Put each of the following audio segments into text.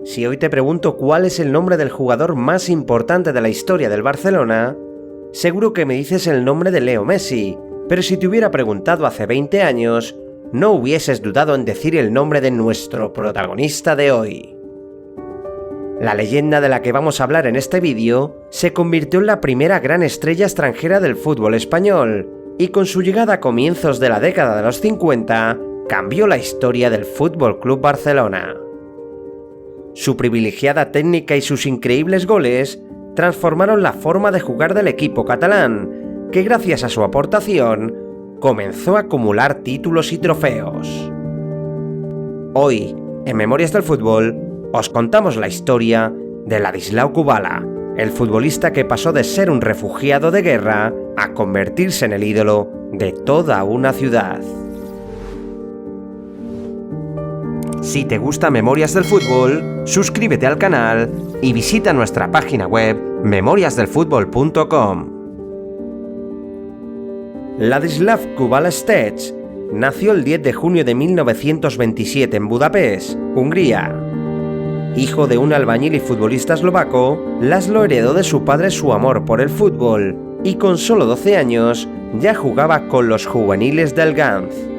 Si hoy te pregunto cuál es el nombre del jugador más importante de la historia del Barcelona, seguro que me dices el nombre de Leo Messi, pero si te hubiera preguntado hace 20 años, no hubieses dudado en decir el nombre de nuestro protagonista de hoy. La leyenda de la que vamos a hablar en este vídeo se convirtió en la primera gran estrella extranjera del fútbol español, y con su llegada a comienzos de la década de los 50, cambió la historia del Fútbol Club Barcelona. Su privilegiada técnica y sus increíbles goles transformaron la forma de jugar del equipo catalán, que gracias a su aportación comenzó a acumular títulos y trofeos. Hoy, en Memorias del Fútbol, os contamos la historia de Ladislau Kubala, el futbolista que pasó de ser un refugiado de guerra a convertirse en el ídolo de toda una ciudad. Si te gusta Memorias del Fútbol, suscríbete al canal y visita nuestra página web memoriasdelfutbol.com. Ladislau Kubala Stec nació el 10 de junio de 1927 en Budapest, Hungría. Hijo de un albañil y futbolista eslovaco, Laszlo heredó de su padre su amor por el fútbol y con solo 12 años ya jugaba con los juveniles del Gdansk.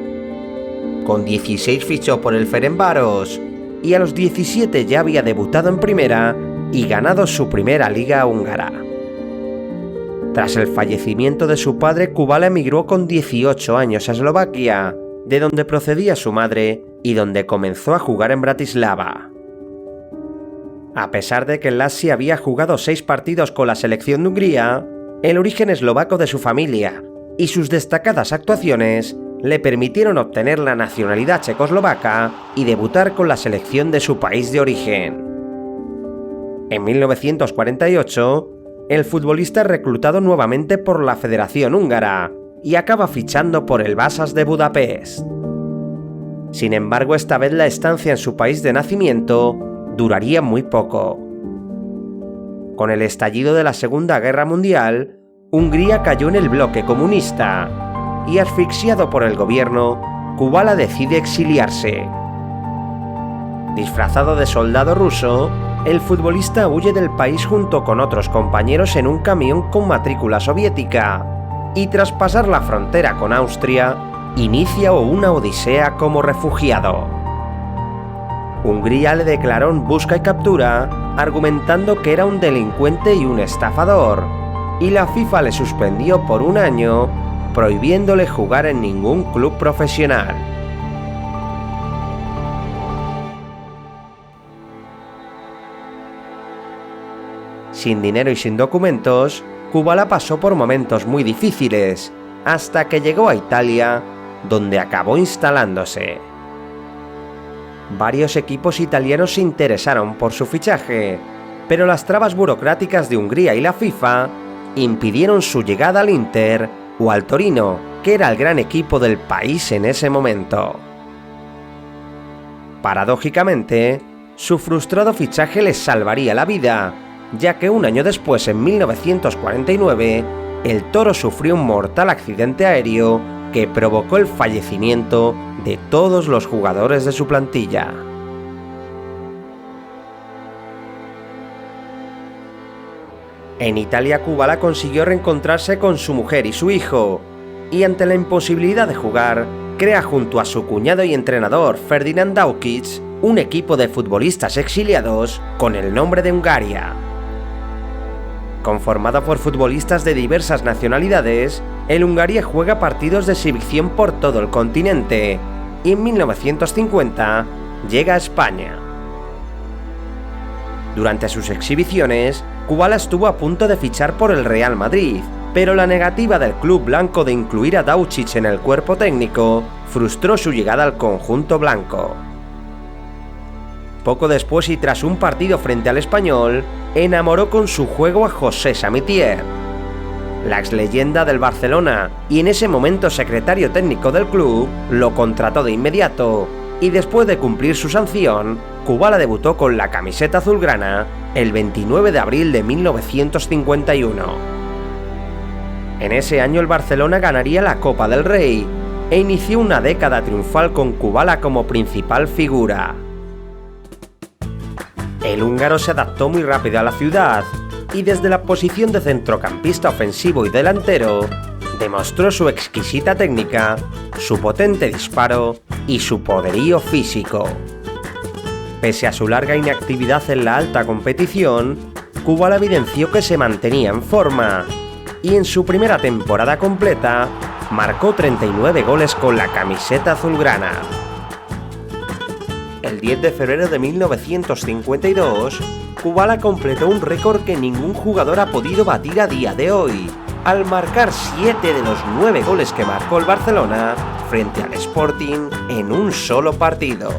Con 16 fichó por el Ferencváros y a los 17 ya había debutado en primera y ganado su primera liga húngara. Tras el fallecimiento de su padre, Kubala emigró con 18 años a Eslovaquia, de donde procedía su madre y donde comenzó a jugar en Bratislava. A pesar de que Lassi había jugado 6 partidos con la selección de Hungría, el origen eslovaco de su familia y sus destacadas actuaciones le permitieron obtener la nacionalidad checoslovaca y debutar con la selección de su país de origen. En 1948, el futbolista es reclutado nuevamente por la Federación Húngara y acaba fichando por el Vasas de Budapest. Sin embargo, esta vez la estancia en su país de nacimiento duraría muy poco. Con el estallido de la Segunda Guerra Mundial, Hungría cayó en el bloque comunista y, asfixiado por el gobierno, Kubala decide exiliarse. Disfrazado de soldado ruso, el futbolista huye del país junto con otros compañeros en un camión con matrícula soviética y, tras pasar la frontera con Austria, inicia una odisea como refugiado. Hungría le declaró en busca y captura, argumentando que era un delincuente y un estafador, y la FIFA le suspendió por 1 año, prohibiéndole jugar en ningún club profesional. Sin dinero y sin documentos, Kubala pasó por momentos muy difíciles, hasta que llegó a Italia, donde acabó instalándose. Varios equipos italianos se interesaron por su fichaje, pero las trabas burocráticas de Hungría y la FIFA impidieron su llegada al Inter o al Torino, que era el gran equipo del país en ese momento. Paradójicamente, su frustrado fichaje les salvaría la vida, ya que 1 año después, en 1949, el Toro sufrió un mortal accidente aéreo que provocó el fallecimiento de todos los jugadores de su plantilla. En Italia, Kubala consiguió reencontrarse con su mujer y su hijo, y ante la imposibilidad de jugar, crea junto a su cuñado y entrenador Ferdinand Daukic un equipo de futbolistas exiliados con el nombre de Hungaria. Conformado por futbolistas de diversas nacionalidades, el Hungaria juega partidos de exhibición por todo el continente y en 1950 llega a España. Durante sus exhibiciones, Kubala estuvo a punto de fichar por el Real Madrid, pero la negativa del club blanco de incluir a Daukic en el cuerpo técnico frustró su llegada al conjunto blanco. Poco después y tras un partido frente al Español, enamoró con su juego a José Samitier. La exleyenda del Barcelona y en ese momento secretario técnico del club lo contrató de inmediato y después de cumplir su sanción, Kubala debutó con la camiseta azulgrana el 29 de abril de 1951. En ese año el Barcelona ganaría la Copa del Rey e inició una década triunfal con Kubala como principal figura. El húngaro se adaptó muy rápido a la ciudad y desde la posición de centrocampista ofensivo y delantero, demostró su exquisita técnica, su potente disparo y su poderío físico. Pese a su larga inactividad en la alta competición, Kubala evidenció que se mantenía en forma y en su primera temporada completa marcó 39 goles con la camiseta azulgrana. El 10 de febrero de 1952, Kubala completó un récord que ningún jugador ha podido batir a día de hoy, al marcar 7 de los 9 goles que marcó el Barcelona frente al Sporting en un solo partido.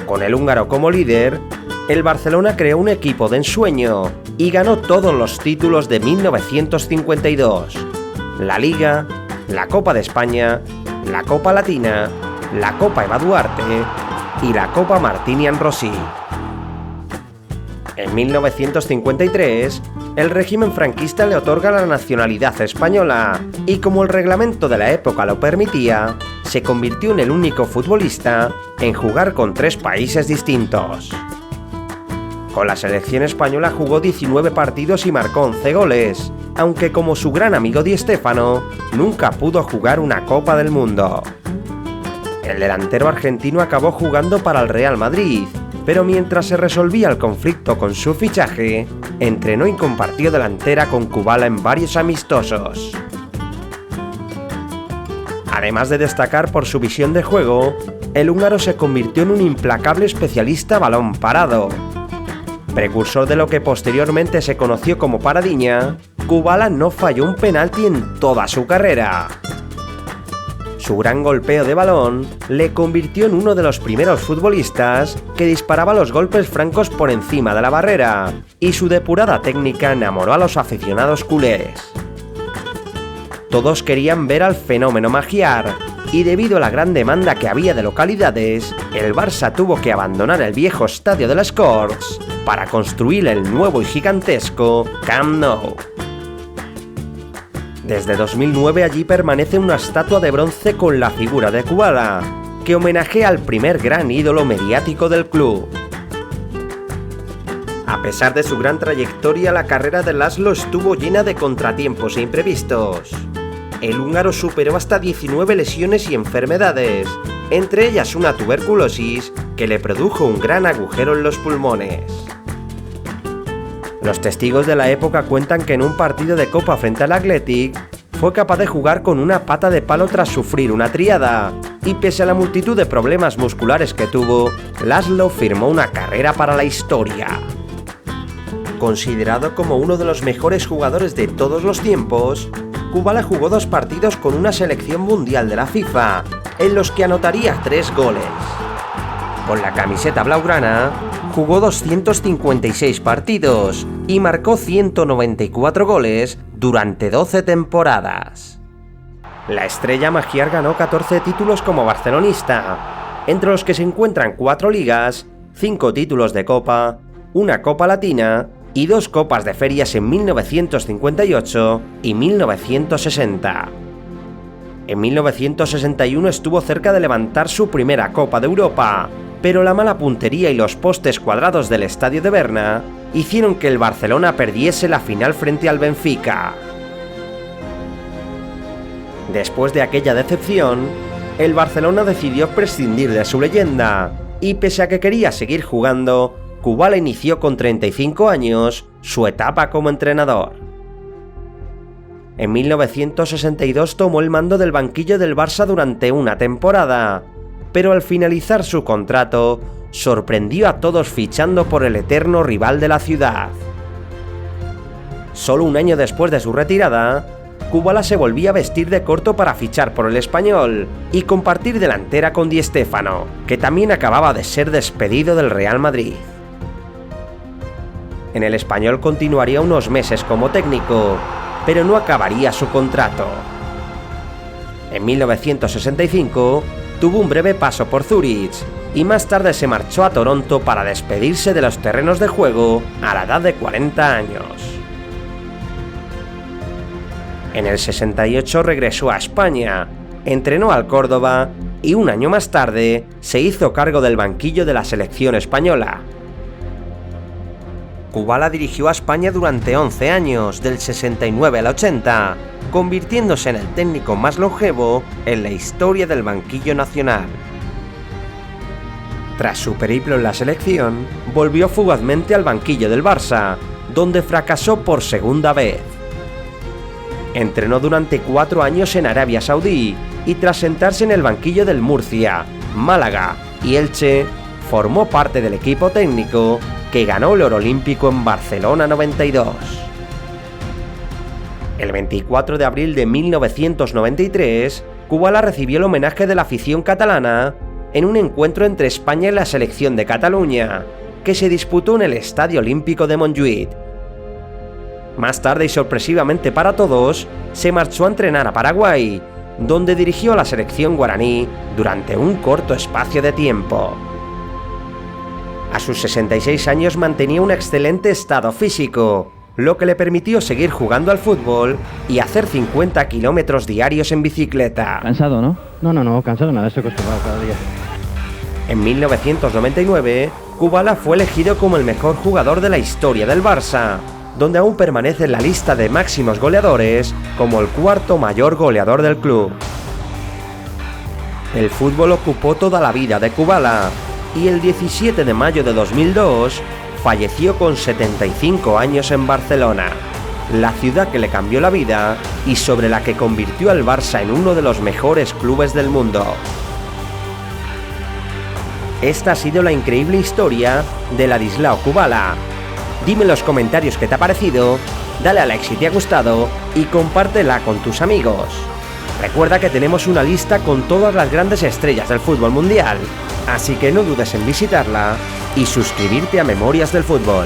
Con el húngaro como líder, el Barcelona creó un equipo de ensueño y ganó todos los títulos de 1952, la Liga, la Copa de España, la Copa Latina, la Copa Eva Duarte y la Copa Martinian Rossi. En 1953, el régimen franquista le otorga la nacionalidad española y como el reglamento de la época lo permitía, se convirtió en el único futbolista en jugar con 3 países distintos. Con la selección española jugó 19 partidos y marcó 11 goles, aunque como su gran amigo Di Stéfano, nunca pudo jugar una Copa del Mundo. El delantero argentino acabó jugando para el Real Madrid, pero mientras se resolvía el conflicto con su fichaje, entrenó y compartió delantera con Kubala en varios amistosos. Además de destacar por su visión de juego, el húngaro se convirtió en un implacable especialista a balón parado. Precursor de lo que posteriormente se conoció como paradiña, Kubala no falló un penalti en toda su carrera. Su gran golpeo de balón le convirtió en uno de los primeros futbolistas que disparaba los golpes francos por encima de la barrera, y su depurada técnica enamoró a los aficionados culés. Todos querían ver al fenómeno magiar, y debido a la gran demanda que había de localidades, el Barça tuvo que abandonar el viejo estadio de les Corts para construir el nuevo y gigantesco Camp Nou. Desde 2009 allí permanece una estatua de bronce con la figura de Kubala, que homenajea al primer gran ídolo mediático del club. A pesar de su gran trayectoria, la carrera de Laszlo estuvo llena de contratiempos e imprevistos. El húngaro superó hasta 19 lesiones y enfermedades, entre ellas una tuberculosis que le produjo un gran agujero en los pulmones. Los testigos de la época cuentan que en un partido de Copa frente al Athletic fue capaz de jugar con una pata de palo tras sufrir una triada, y pese a la multitud de problemas musculares que tuvo, Laszlo firmó una carrera para la historia. Considerado como uno de los mejores jugadores de todos los tiempos, Kubala jugó 2 partidos con una selección mundial de la FIFA, en los que anotaría 3 goles. Con la camiseta blaugrana, jugó 256 partidos y marcó 194 goles durante 12 temporadas. La estrella magiar ganó 14 títulos como barcelonista, entre los que se encuentran 4 ligas, 5 títulos de Copa, una Copa Latina y 2 Copas de Ferias en 1958 y 1960. En 1961 estuvo cerca de levantar su primera Copa de Europa, pero la mala puntería y los postes cuadrados del estadio de Berna hicieron que el Barcelona perdiese la final frente al Benfica. Después de aquella decepción, el Barcelona decidió prescindir de su leyenda, y pese a que quería seguir jugando, Kubala inició con 35 años su etapa como entrenador. En 1962 tomó el mando del banquillo del Barça durante una temporada, pero al finalizar su contrato, sorprendió a todos fichando por el eterno rival de la ciudad. Solo un año después de su retirada, Kubala se volvía a vestir de corto para fichar por el Español y compartir delantera con Di Stéfano, que también acababa de ser despedido del Real Madrid. En el Español continuaría unos meses como técnico, pero no acabaría su contrato. En 1965 tuvo un breve paso por Zúrich y más tarde se marchó a Toronto para despedirse de los terrenos de juego a la edad de 40 años. En el 68 regresó a España, entrenó al Córdoba y un año más tarde se hizo cargo del banquillo de la selección española. Kubala dirigió a España durante 11 años, del 69 al 80, convirtiéndose en el técnico más longevo en la historia del banquillo nacional. Tras su periplo en la selección, volvió fugazmente al banquillo del Barça, donde fracasó por segunda vez. Entrenó durante 4 años en Arabia Saudí y tras sentarse en el banquillo del Murcia, Málaga y Elche, formó parte del equipo técnico que ganó el oro olímpico en Barcelona 92. El 24 de abril de 1993, Kubala recibió el homenaje de la afición catalana en un encuentro entre España y la selección de Cataluña, que se disputó en el Estadio Olímpico de Montjuïc. Más tarde y sorpresivamente para todos, se marchó a entrenar a Paraguay, donde dirigió a la selección guaraní durante un corto espacio de tiempo. A sus 66 años mantenía un excelente estado físico, lo que le permitió seguir jugando al fútbol y hacer 50 kilómetros diarios en bicicleta. ¿Cansado, no? No, cansado nada, estoy acostumbrado cada día. En 1999, Kubala fue elegido como el mejor jugador de la historia del Barça, donde aún permanece en la lista de máximos goleadores como el 4º mayor goleador del club. El fútbol ocupó toda la vida de Kubala y el 17 de mayo de 2002 falleció con 75 años en Barcelona, la ciudad que le cambió la vida y sobre la que convirtió al Barça en uno de los mejores clubes del mundo. Esta ha sido la increíble historia de Ladislao Kubala. Dime en los comentarios qué te ha parecido, dale a like si te ha gustado y compártela con tus amigos. Recuerda que tenemos una lista con todas las grandes estrellas del fútbol mundial, así que no dudes en visitarla y suscribirte a Memorias del Fútbol.